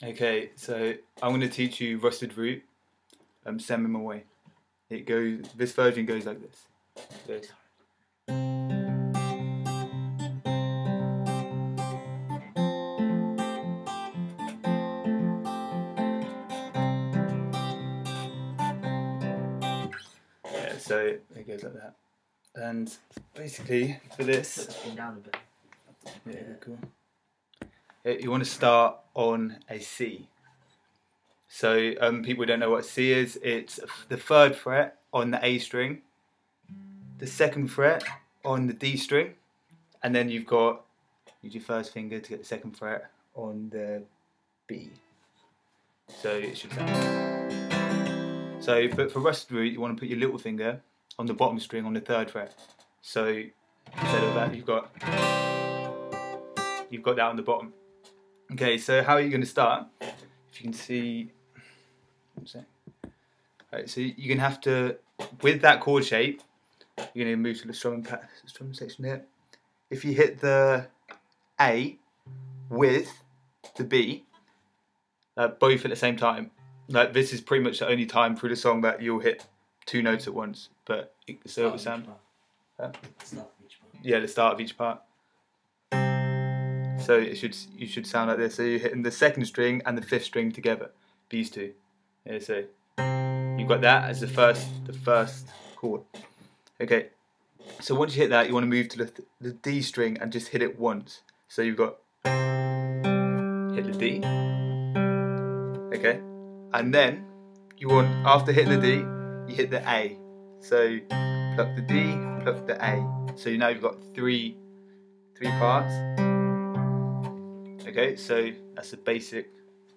Okay, so I'm going to teach you Rusted Root, Send Them Away. This version goes like this. It goes. Yeah, so it goes like that. And basically, for this, Down a bit. yeah, cool. You want to start on a C. So people don't know what C is. It's the 3rd fret on the A string, the 2nd fret on the D string, and then you've got use your first finger to get the 2nd fret on the B. So it should sound. So, but for Rusted Root, you want to put your little finger on the bottom string on the 3rd fret. So instead of that, you've got that on the bottom. Okay, so how are you going to start? If you can see, right, so you're going to have to, with that chord shape, you're going to move to the strumming section here. If you hit the A with the B, both at the same time, like this is pretty much the only time through the song that you'll hit 2 notes at once. But so it would sound. Yeah, the start of each part. So you should sound like this. So you're hitting the 2nd string and the 5th string together. These two. Yeah, so you've got that as the first chord. Okay. So once you hit that, you want to move to the D string and just hit it once. So you've got hit the D. Okay. And then you want, after hitting the D, you hit the A. So pluck the D, pluck the A. So now you've got three parts. Okay, so that's the basic.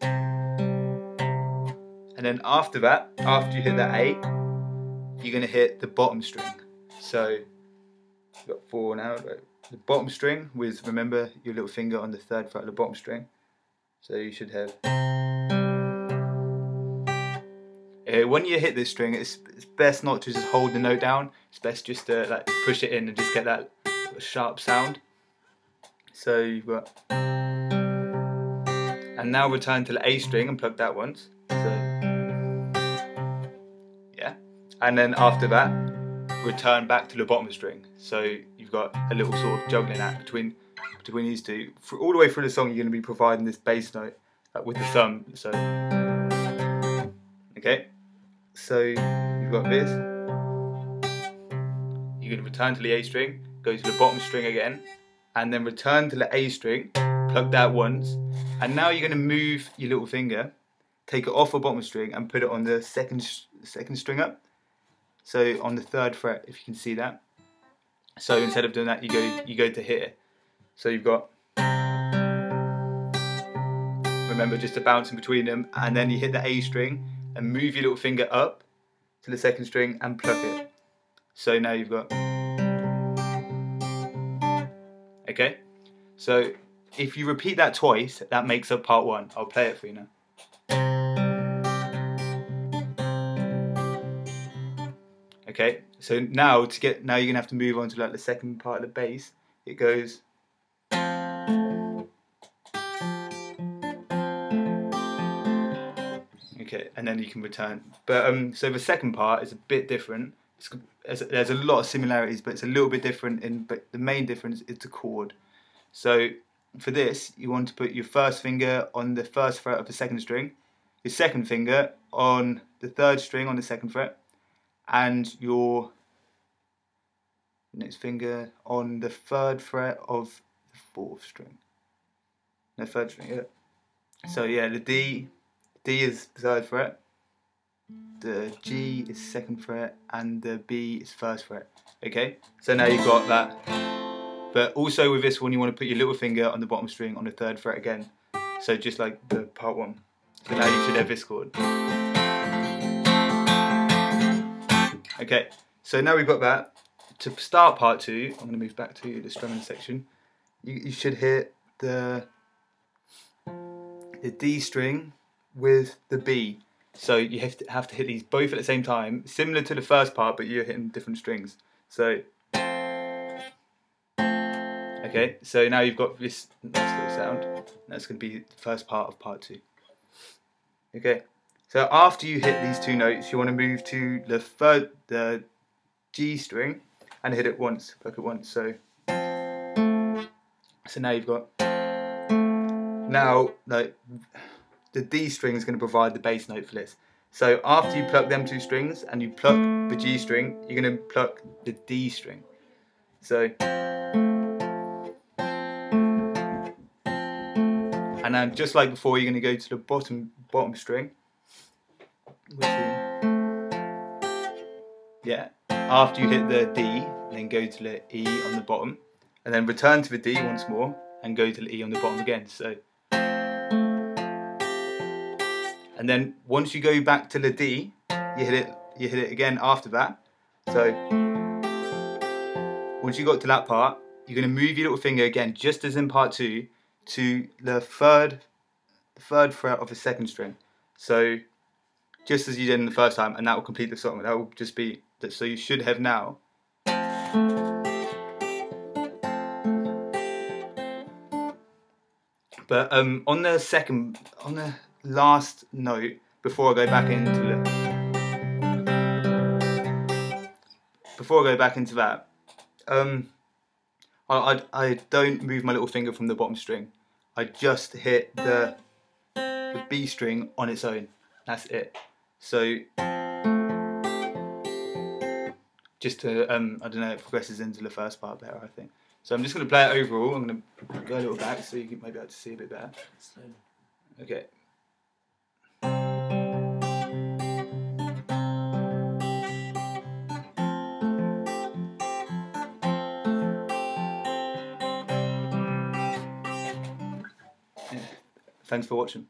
And then after that, after you hit that A, you're going to hit the bottom string. So you've got 4 now. Right? The bottom string with, remember, your little finger on the 3rd fret of the bottom string. So you should have. When you hit this string, it's best not to just hold the note down. It's best just to like push it in and just get that sharp sound. So you've got. And now return to the A string and plug that once. So, yeah. And then after that, return back to the bottom string. So you've got a little sort of juggling act between these two. All the way through the song, you're going to be providing this bass note with the thumb. So, okay. So you've got this. You're going to return to the A string, go to the bottom string again, and then return to the A string, plug that once. And now you're going to move your little finger, take it off the bottom string and put it on the second string up. So on the 3rd fret, if you can see that. So instead of doing that, you go to here. So you've got, remember, just to bounce in between them, and then you hit the A string and move your little finger up to the 2nd string and pluck it. So now you've got. Okay. So if you repeat that twice, that makes up part 1. I'll play it for you now. Okay, so now you're gonna have to move on to like the 2nd part of the bass. It goes. Okay, and then you can return. But so the 2nd part is a bit different. There's a lot of similarities, but it's a little bit different. But the main difference is the chord. So for this, you want to put your 1st finger on the 1st fret of the 2nd string, your 2nd finger on the 3rd string on the 2nd fret, and your next finger on the 3rd fret of the 4th string. No, 3rd string, yeah. So yeah, the D is the 3rd fret, the G is 2nd fret, and the B is 1st fret. Okay, so now you've got that. But also with this one, you want to put your little finger on the bottom string on the 3rd fret again. So just like the part 1. So now you should have this chord. Okay, so now we've got that. To start part 2, I'm going to move back to the strumming section. You should hit the D string with the B. So you have to hit these both at the same time, similar to the first part, but you're hitting different strings. So, okay, so now you've got this nice little sound. That's going to be the first part of part 2. Okay, so after you hit these two notes, you want to move to the G string and hit it once, pluck it once. So now you've got, now like the D string is going to provide the bass note for this. So after you pluck them two strings and you pluck the G string, you're going to pluck the D string. So, and then just like before, you're going to go to the bottom string. Yeah. After you hit the D, then go to the E on the bottom, and then return to the D once more, and go to the E on the bottom again. So, and then once you go back to the D, you hit it again after that. So once you got to that part, you're going to move your little finger again, just as in part 2, to the third fret of the second string. So just as you did in the first time, and that will complete the song. That will just be that. So you should have now. But on the last note, before I go back into that, I don't move my little finger from the bottom string. I just hit the B string on its own. That's it. So just to I don't know, it progresses into the first part better, I think. So I'm just going to play it overall. I'm going to go a little back so you can maybe be able to see a bit better. Okay. Yeah. Thanks for watching.